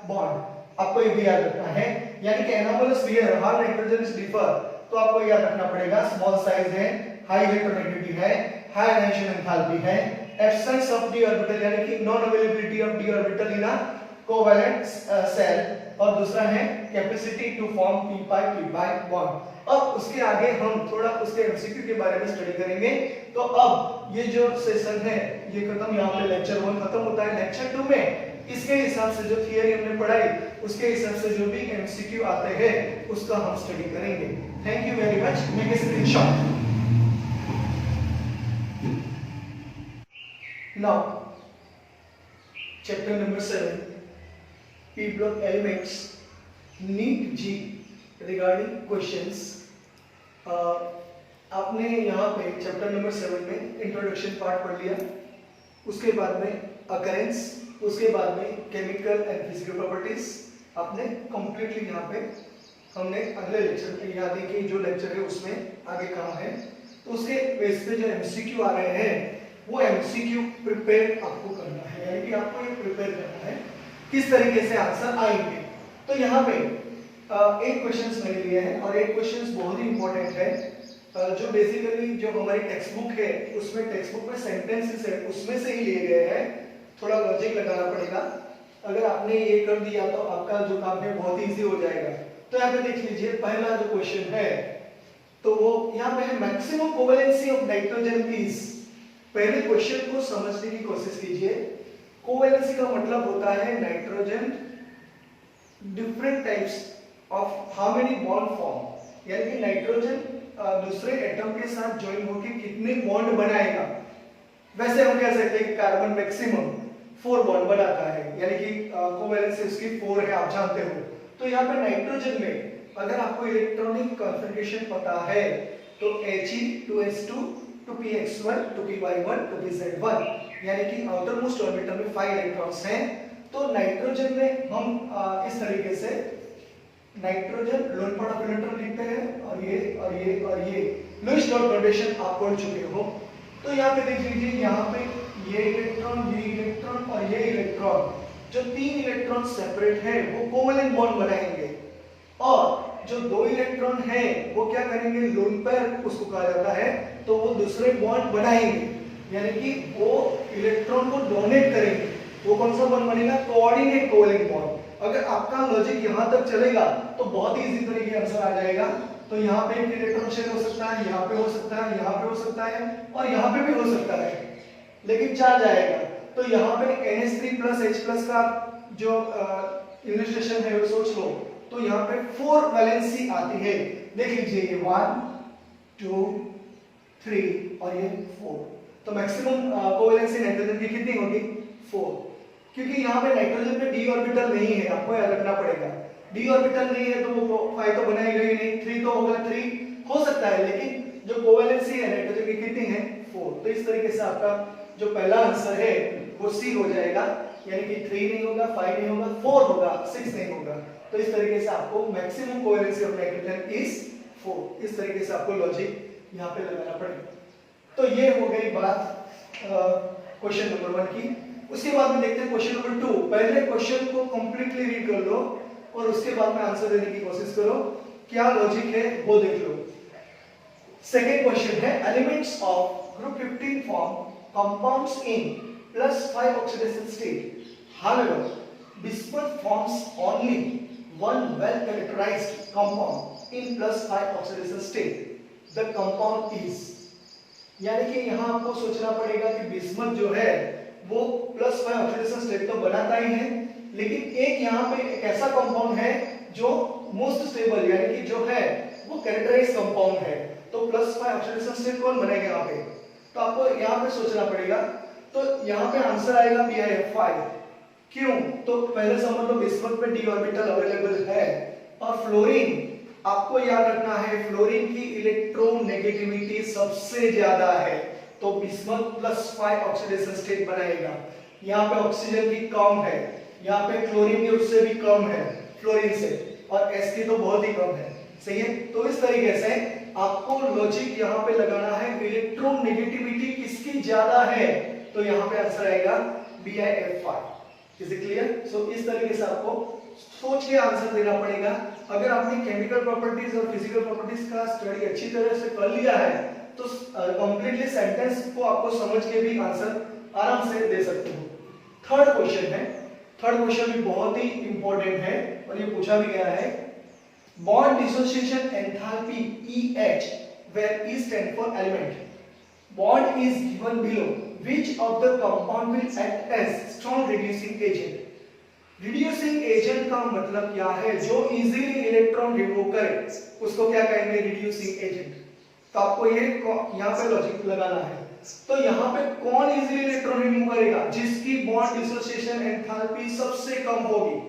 bond, आपको ये भी याद रखना है। यानी कि anomalous behaviour how nitrogen is differ, तो आपको याद रखना पड़ेगा स्मॉल साइज है, हाई इलेक्ट्रोनेगेटिविटी है, हाई आयोनाइजेशन एंथैल्पी है, एब्सेंस ऑफ डी ऑर्बिटल यानी कि non availability of D orbital in a covalent shell, और दूसरा है capacity to form P pi bond. अब उसके आगे हम थोड़ा उसके एमसीक्यू के बारे में स्टडी करेंगे। तो अब ये जो सेशन है ये खत्म, यहाँ पे लेक्चर 1 खत्म होता है। लेक्चर 2 में इसके हिसाब से जो थियरी हमने पढ़ाई उसके हिसाब से जो भी एमसीक्यू आते हैं उसका हम स्टडी करेंगे। Thank you very much. Make a screenshot. Now chapter number 7 P block elements NEET G regarding questions। आपने यहाँ पे चैप्टर नंबर 7 में इंट्रोडक्शन पार्ट पढ़ लिया, उसके बाद में अकरेंस, उसके बाद में केमिकल एंड फिजिकल प्रॉपर्टीज आपने कंप्लीटली यहाँ पे हमने अगले लेक्चर पे याद है कि जो लेक्चर है उसमें आगे काम है। तो उसके बेस पे जो एमसीक्यू आ रहे हैं वो एमसीक्यू प्रिपेयर आपको करना है, यानी कि आपको ये प्रिपेयर करना है किस तरीके से आंसर आएंगे। तो यहाँ पे एक क्वेश्चंस मैंने लिए हैं और एक क्वेश्चंस बहुत ही इंपॉर्टेंट है, जो बेसिकली जो हमारी टेक्स्ट बुक है उसमें टेक्स्ट बुक में सेंटेंसेस है उसमें से ही लिए गए हैं। थोड़ा लॉजिक लगाना पड़ेगा, अगर आपने ये कर दिया तो आपका जो काम है बहुत ही इजी हो जाएगा। तो यहाँ पे देख लीजिए पहला जो क्वेश्चन है तो वो यहाँ पे है maximum covalency of nitrogen is. पहले क्वेश्चन को समझने की कोशिश कीजिए। कोवेलेंसी का मतलब होता है nitrogen different types of how many bond form, यानी कि नाइट्रोजन दूसरे एटम के साथ ज्वाइन होकर कितने बॉन्ड बनाएगा। वैसे हम कह सकते हैं कि कार्बन मैक्सिमम 4 बॉन्ड बनाता है, यानी कि कोवेलेंसी उसकी 4 है, आप जानते हो। तो यहाँ पे नाइट्रोजन में अगर आपको इलेक्ट्रॉनिक कॉन्फ़िगरेशन पता है तो He 2s2 2px1 2py1 2pz1, यानी कि आउटर मोस्ट ऑर्बिटल में 5 इलेक्ट्रॉन्स हैं। तो नाइट्रोजन में हम इस तरीके से nitrogen loan part of electron लिखते हैं और ये और ये और ये लुईस डॉट नोटेशन आप पढ़ चुके हो। तो यहाँ पे देख लीजिए, यहाँ पे ये इलेक्ट्रॉन और ये इलेक्ट्रॉन, जो 3 इलेक्ट्रॉन सेपरेट हैं वो कोवेलेंट बॉन्ड बनाएंगे, और जो 2 इलेक्ट्रॉन है वो क्या करेंगे, लोन पेयर उसको कहा जाता है, तो वो दूसरे बॉन्ड बनाएंगे, यानी कि वो इलेक्ट्रॉन को डोनेट करेंगे। वो कौन सा बॉन्ड बनेगा, कोऑर्डिनेट कोवेलेंट बॉन्ड। अगर आपका लॉजिक यहाँ तक चलेगा तो बहुत ही इजी तरीके आंसर आ जाएगा। तो यहाँ पे एक इलेक्ट्रॉन शेयर हो सकता है, यहाँ पे हो सकता है, यहाँ पे हो सकता है और यहाँ पे भी हो सकता है, लेकिन 4 जाएगा। तो यहाँ पे NH3+H+ का जो इलस्ट्रेशन है वो सोच लो, तो यहाँ पे 4 वैलेंसी आती है। देख लीजिए ये 1 2 3 और ये 4। तो मैक्सिमम कोवेलेंसी नाइट्रोजन की कितनी होगी, 4, क्योंकि यहाँ पे नाइट्रोजन में डी ऑर्बिटल नहीं है, आपको याद रखना पड़ेगा। डी ऑर्बिटल नहीं है तो वो 5 तो बनाएगा ही नहीं, 3 तो होगा, 3 हो सकता है, लेकिन जो कोवेलेंसी है नाइट्रोजन की कितनी है, 4। तो इस तरीके से आपका जो पहला आंसर है वो सी हो जाएगा, यानी कि 3 नहीं होगा, 5 नहीं होगा, 4 होगा, 6 नहीं होगा। तो इस तरीके से आपको maximum covalency of nitrogen is 4। इस तरीके से आपको लॉजिक यहाँ पे लगाना पड़ेगा। तो ये हो गई बात क्वेश्चन नंबर 1 की। उसके बाद में देखते हैं क्वेश्चन नंबर 2। पहले क्वेश्चन को कंप्लीटली रीड कर लो और उसके बाद में आंसर देने की कोशिश करो, क्या लॉजिक है वो देख लो। सेकंड क्वेश्चन है elements of group 15 form compounds in +5 oxidation state, however bismuth forms only one well characterized compound in +5 oxidation state. The compound is, यानी कि यहाँ आपको सोचना पड़ेगा कि बिस्मथ जो है वो +5 ऑक्सीडेशन स्टेट तो बनाता ही है, लेकिन एक यहाँ पे एक ऐसा कंपाउंड है जो मोस्ट स्टेबल यानी कि जो है वो कैरेक्टराइज कंपाउंड है। तो +5 ऑक्सीडेशन स्टेट कौन बनाएगा यहाँ पे? तो आपको यहाँ पे सोचना पड़ेगा। तो यहाँ पे आंसर आएगा BiF5। क्यों? तो पहले समझ लो बिस्मथ पे d ऑर्बिटल अवेलेबल है और फ्लोरीन, आपको याद रखना है फ्लोरीन की इलेक्ट्रोनेगेटिविटी सबसे ज्यादा है, तो बिस्मथ +5 ऑक्सीडेशन स्टेट बनाएगा। यहाँ पे ऑक्सीजन की कम है, यहाँ पे क्लोरीन की उससे भी कम है फ्लोरीन से, और S की तो बहुत ही कम है। सही है? तो इस तरीके से आपको लॉजिक यहाँ पे लगाना है, इलेक्ट्रोनेगेटिविटी किसकी ज्यादा है, तो यहाँ पे आंसर आएगा BiF5। Is it clear? सो इस तरीके से आपको सोच के आंसर देना पड़ेगा। अगर आपने केमिकल प्रॉपर्टीज और फिजिकल प्रॉपर्टीज का स्टडी अच्छी तरह से कर लिया है तो कंप्लीटली सेंटेंस को आपको समझ के भी आंसर आराम से दे सकते हो। थर्ड क्वेश्चन है, थर्ड क्वेश्चन भी बहुत ही इंपॉर्टेंट है और ये पूछा भी गया है। Bond dissociation enthalpy EH where E stand for element. Bond is given below. Which of the compound will act as strong reducing agent? Reducing agent का मतलब क्या है? जो easily इलेक्ट्रॉन रिमूव करे उसको क्या कहेंगे? reducing agent। तो आपको ये यहाँ पे लॉजिक लगाना है। तो यहाँ पे कौन इजीली इलेक्ट्रॉन रिमूव करेगा? जिसकी बॉन्ड डिसोसिएशन एंथैल्पी सबसे कम होगी।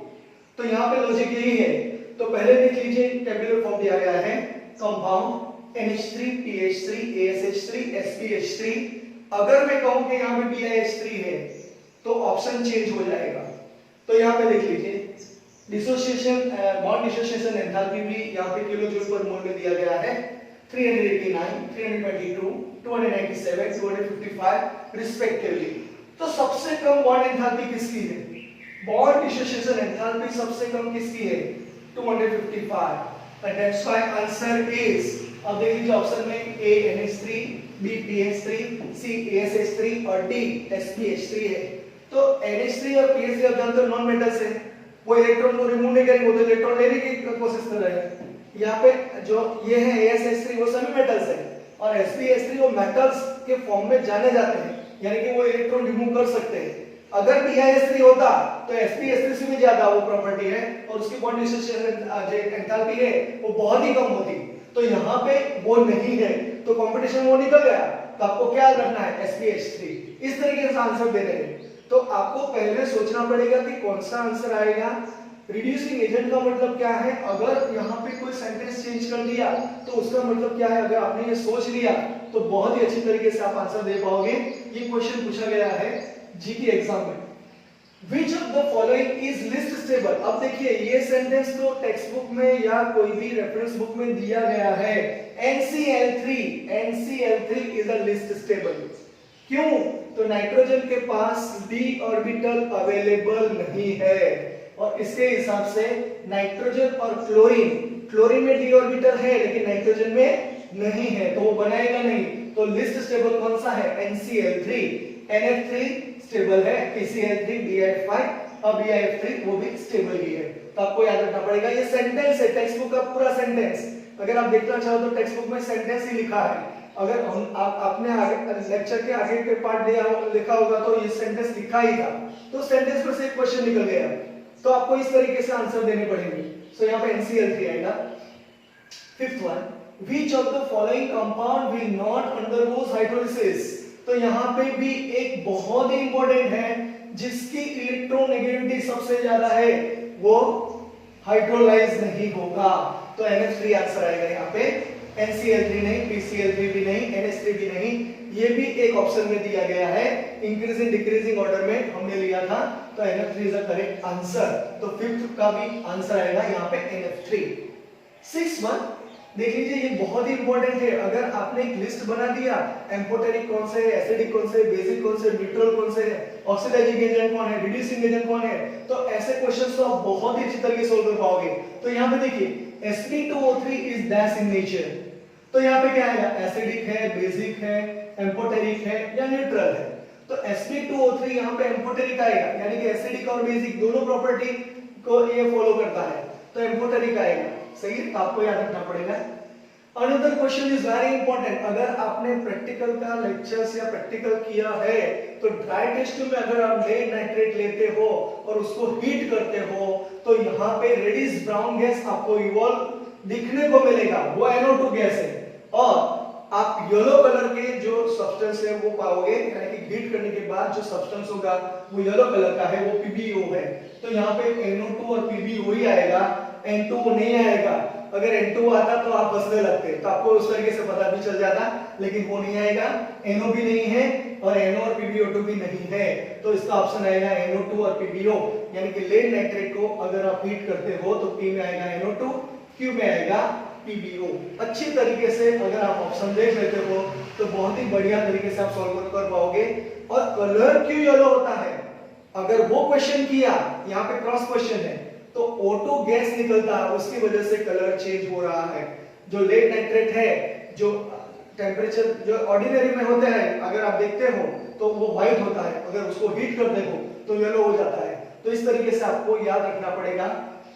तो यहाँ पे लॉजिक यही है। तो पहले देख लीजिए, टेबुलर फॉर्म दिया गया है, compound NH3 PH3 ASH3 SPH3। अगर मैं कहूं कि यहाँ पे BiH3 है तो ऑप्शन चेंज हो जाएगा। तो यहाँ पे देख लीजिए, डिसोसिएशन बॉन्ड डिसोसिएशन एंथैल्पी भी यहाँ पे किलो जूल पर मोल में दिया गया है, 389, 322, 297, 255 रिस्पेक्टिवली। तो सबसे कम बॉन्ड एंथैल्पी किसकी है? बॉन्ड डिसोसिएशन एंथैल्पी सबसे कम किसकी है? 255। and that's why answer is, अब देख लीजिए ऑप्शन में A NH3, B PH3, C ASH3 और D SPH3 है। तो NH3 और PH3 आप जानते हो नॉन मेटल्स है, वो इलेक्ट्रॉन को रिमूव नहीं करेंगे, वो तो इलेक्ट्रॉन लेने की कोशिश कर रहे हैं। यहाँ पे जो ये है ASH3 वो सभी मेटल्स है और SPH3 वो मेटल्स के फॉर्म में जाने जाते हैं, यानी कि वो इलेक्ट्रॉन रिमूव कर सकते हैं। अगर BiH3 होता तो SPH3 से भी ज्यादा वो प्रॉपर्टी है और उसकी बॉन्ड डिसोसिएशन जो एंथैल्पी है वो बहुत ही कम होती। तो यहाँ पे वो नहीं है, तो कंपटीशन वो निकल गया। तो आपको क्या रखना है? SPH3। इस तरीके से आंसर दे रहे हैं। तो आपको पहले सोचना पड़ेगा कि कौन सा आंसर आएगा। रिड्यूसिंग एजेंट का मतलब क्या है? अगर यहाँ पे कोई सेंटेंस चेंज कर दिया तो उसका मतलब क्या है? अगर आपने ये सोच लिया तो बहुत ही अच्छी तरीके से आप आंसर दे पाओगे। ये क्वेश्चन पूछा गया है जीके एग्जाम में। Which of the following is least stable? अब देखिए ये सेंटेंस तो टेक्स्ट बुक में या कोई भी रेफरेंस बुक में दिया गया है, NCl3 is the least stable। क्यों? तो नाइट्रोजन के पास d ऑर्बिटल अवेलेबल नहीं है और इसके हिसाब से नाइट्रोजन और क्लोरीन में d ऑर्बिटल है लेकिन नाइट्रोजन में नहीं है, तो वो बनाएगा नहीं। तो लिस्ट स्टेबल कौन सा है? NCl3। NF3 स्टेबल है, PCl3 BiF5 और BiF3 वो भी स्टेबल ही है। तो आपको याद रखना पड़ेगा, ये सेंटेंस है टेक्स्ट बुक का पूरा सेंटेंस। अगर आप देखना चाहो तो टेक्स्ट बुक में सेंटेंस ही लिखा है। अगर आपने आगे लेक्चर के आगे के पार्ट लिखा होगा तो ये सेंटेंस लिखा ही था, तो सेंटेंस पर से एक क्वेश्चन निकल गया, तो आपको इस तरीके से आंसर देने पड़ेंगे। सो यहाँ पे NCl3 आएगा। Fifth one, which of the following compound will not undergo hydrolysis? तो यहाँ पे भी एक बहुत ही इंपॉर्टेंट है, जिसकी इलेक्ट्रोनेगेटिविटी सबसे ज्यादा है वो हाइड्रोलाइज नहीं होगा। तो NH3 आंसर आएगा यहाँ पे। NCl3 नहीं, PCl3 भी नहीं, NH3 भी नहीं, ये भी एक ऑप्शन में दिया गया है, इंक्रीजिंग डिक्रीजिंग ऑर्डर में हमने लिया था। तो NF3 is the correct answer. तो फिफ्थ का भी आंसर आएगा यहाँ पे NF3। सिक्स्थ वन देख लीजिए, ये बहुत ही इंपॉर्टेंट है। अगर आपने एक लिस्ट बना दिया, एम्फोटेरिक कौन से है, एसिडिक कौन से, बेसिक कौन से, न्यूट्रल कौन से है, ऑक्सीडाइजिंग एजेंट कौन है, रिड्यूसिंग एजेंट कौन है, तो ऐसे क्वेश्चंस तो आप बहुत ही अच्छी तरीके से सोल्व कर पाओगे। तो यहाँ पे देखिए Sp2O3 is dash in nature, तो यहाँ पे क्या आएगा? एसिडिक है, बेसिक है, एम्फोटेरिक है या न्यूट्रल है। तो Sp2O3 यहाँ पे एम्फोटेरिक आएगा, यानी कि एसिडिक और बेसिक दोनों प्रॉपर्टी को ये फॉलो करता है, तो एम्फोटेरिक आएगा। सही है, आपको याद रखना पड़ेगा। Another question is very important. अगर आपने प्रैक्टिकल का लेक्चर्स या प्रैक्टिकल किया है तो ड्राई टेस्ट में अगर आप लेड नाइट्रेट लेते हो और उसको हीट करते हो तो यहाँ पे रेडिश ब्राउन गैस आपको इवॉल्व दिखने को मिलेगा, वो NO2 गैस है। और आप येलो कलर के जो सब्सटेंस है वो पाओगे, यानी कि हीट करने के बाद जो सब्सटेंस होगा वो येलो कलर का है, वो PbO है। तो यहाँ पे NO2 और PbO ही आएगा, N2 नहीं आएगा। अगर N2 आता तो आप हंसने लगते, तो आपको उस तरीके से पता भी चल जाता, लेकिन वो नहीं आएगा। NO भी नहीं है और NO और PbO2 भी नहीं है, तो इसका ऑप्शन आएगा NO2 और PbO। यानी कि लेड नाइट्रेट को अगर आप हीट करते हो तो P में आएगा NO2, Q में आएगा PbO। अच्छी तरीके से अगर आप ऑप्शन देख लेते हो तो बहुत ही बढ़िया तरीके से आप सॉल्व कर पाओगे। और कलर क्यों येलो होता है, अगर वो क्वेश्चन किया, यहाँ पे क्रॉस क्वेश्चन है, तो O2 गैस निकलता है, उसकी वजह से कलर चेंज हो रहा है। जो लेड नाइट्रेट है, जो टेम्परेचर जो ऑर्डिनरी में होते हैं, अगर आप देखते हो तो वो व्हाइट होता है, अगर उसको हीट कर देखो तो येलो हो जाता है। तो इस तरीके से आपको याद रखना पड़ेगा।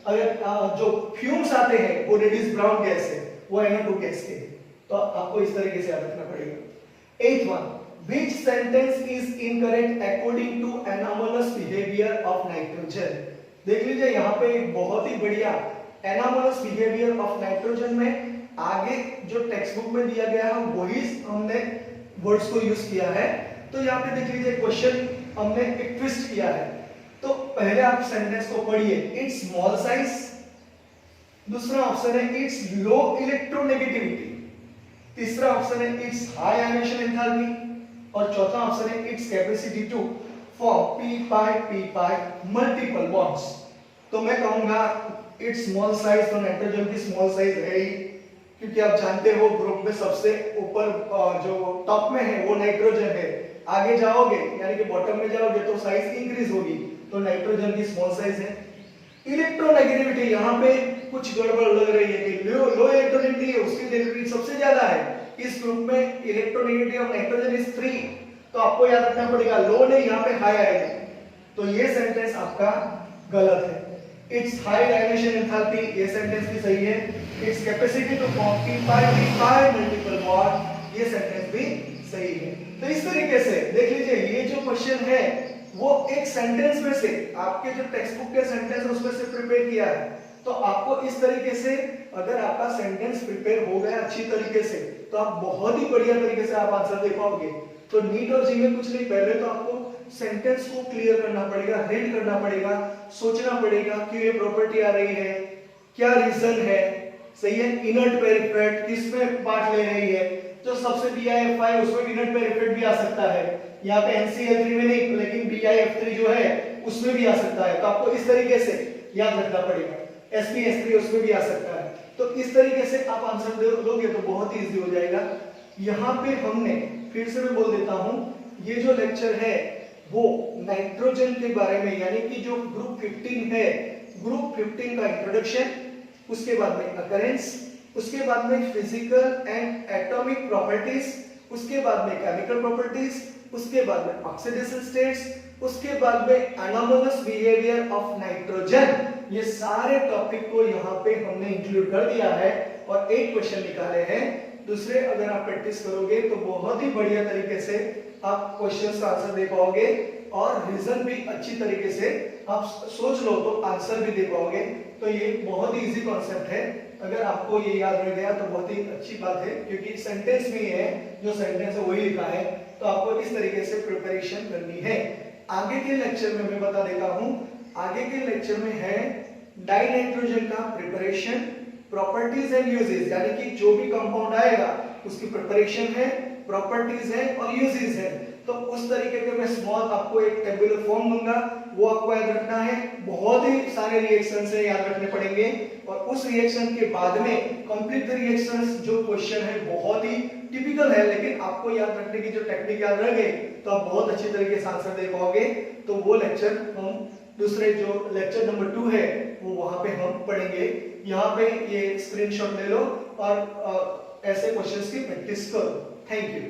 अगर जो फ्यूम्स आते हैं वो रेडिश ब्राउन गैस है, वो NO2 गैस के, तो आपको इस तरीके से याद रखना पड़ेगा। 8th one, which sentence is incorrect according to anomalous behavior of nitrogen। देख लीजिए यहाँ पे बहुत ही बढ़िया anomalous behavior of nitrogen में आगे जो टेक्स्ट बुक में दिया गया है वही हमने वर्ड्स को यूज किया है। तो यहाँ पे देख लीजिए क्वेश्चन हमने एक ट्विस्ट किया है। तो पहले आप सेंटेंस को पढ़िए, इट्स स्मॉल साइज। दूसरा ऑप्शन है इट्स लो इलेक्ट्रोनेगेटिविटी। तीसरा ऑप्शन है इट्स हाई आयनेशन एंथैल्पी। और चौथा ऑप्शन है it's capacity to form p multiple bonds. तो मैं कहूंगा इट्स स्मॉल साइज, तो नाइट्रोजन की स्मॉल साइज है ही, क्योंकि आप जानते हो ग्रुप में सबसे ऊपर जो टॉप में है वो नाइट्रोजन है। आगे जाओगे यानी कि बॉटम में जाओगे तो साइज इंक्रीज होगी, तो नाइट्रोजन की स्मॉल साइज है। इलेक्ट्रोनेगेटिविटी, यहाँ पे कुछ गड़बड़ लग रही है कि लो इलेक्ट्रोनेगेटिविटी है, उसकी नेगेटिविटी सबसे ज्यादा है। इस ग्रुप में इलेक्ट्रोनेगेटिविटी ऑफ नाइट्रोजन इज 3, तो आपको याद रखना पड़ेगा लो नहीं, यहाँ पे हाई आएगा। तो ये सेंटेंस आपका गलत है। इट्स हाई आयनेशन एंथैल्पी, ये सेंटेंस भी सही है। It's capacity to form p5 multiple bond, ये सेंटेंस भी सही है। तो इस तरीके से देख लीजिए ये जो क्वेश्चन है वो एक सेंटेंस में से, आपके जो टेक्स्ट बुक के सेंटेंस है उसमें से प्रिपेयर किया है। तो आपको इस तरीके से अगर आपका सेंटेंस प्रिपेयर हो गया अच्छी तरीके से तो आप बहुत ही बढ़िया तरीके से आप आंसर दे पाओगे। तो नीट और जी में कुछ नहीं, पहले तो आपको सेंटेंस को क्लियर करना पड़ेगा, रीड करना पड़ेगा, सोचना पड़ेगा क्यों ये प्रॉपर्टी आ रही है, क्या रीजन है, सही है। इनर्ट पेरिफेट किसमें पार्ट ले रही है, जो सबसे BiF है उसमें इनर्ट पेरिफेट भी आ सकता है। यहाँ पे NCl3 में नहीं, लेकिन BiF3 जो है उसमें भी आ सकता है। तो आपको इस तरीके से याद रखना पड़ेगा। SpS3 उसमें भी आ सकता है। तो इस तरीके से आप आंसर दोगे तो बहुत ही इजी हो जाएगा। यहाँ पे हमने फिर से मैं बोल देता हूँ, ये जो लेक्चर है वो नाइट्रोजन के बारे में, यानी कि जो ग्रुप 15 है, ग्रुप 15 का इंट्रोडक्शन, उसके बाद में अकरेंस, उसके बाद में फिजिकल एंड एटॉमिक प्रॉपर्टीज, उसके बाद में केमिकल प्रॉपर्टीज, उसके बाद में ऑक्सीडेशन स्टेट्स, उसके बाद में एनोमलस बिहेवियर ऑफ नाइट्रोजन। ये सारे टॉपिक को यहाँ पे हमने इंक्लूड कर दिया है और 8 क्वेश्चन निकाले हैं। दूसरे अगर आप प्रैक्टिस करोगे तो बहुत ही बढ़िया तरीके से आप क्वेश्चंस का आंसर दे पाओगे और रीजन भी अच्छी तरीके से आप सोच लो तो आंसर भी दे पाओगे। तो ये बहुत ही इजी कॉन्सेप्ट है। अगर आपको ये याद रह गया तो बहुत ही अच्छी बात है, क्योंकि सेंटेंस भी है, जो सेंटेंस है वही लिखा है। तो आपको इस तरीके से प्रिपरेशन करनी है। आगे के लेक्चर में मैं बता देता हूँ, आगे के लेक्चर में है डाइनाइट्रोजन का प्रिपरेशन, प्रॉपर्टीज एंड यूजेस, यानी कि जो भी कंपाउंड आएगा उसकी प्रिपरेशन है, प्रॉपर्टीज है और यूजेस है। तो उस तरीके के मैं स्मॉल आपको एक टेबुलर फॉर्म दूंगा, वो आपको याद रखना है। बहुत ही सारे रिएक्शंस है याद रखने पड़ेंगे और उस रिएक्शन के बाद में कंप्लीट द रिएक्शंस जो क्वेश्चन है बहुत ही टिपिकल है, लेकिन आपको याद रखने की जो टेक्निक याद रह गई तो आप बहुत अच्छी तरीके से आंसर दे पाओगे। तो वो लेक्चर हम दूसरे जो लेक्चर नंबर 2 है वो वहां पे हम पढ़ेंगे। यहाँ पे ये स्क्रीनशॉट ले लो और ऐसे क्वेश्चंस की प्रैक्टिस करो। Thank you.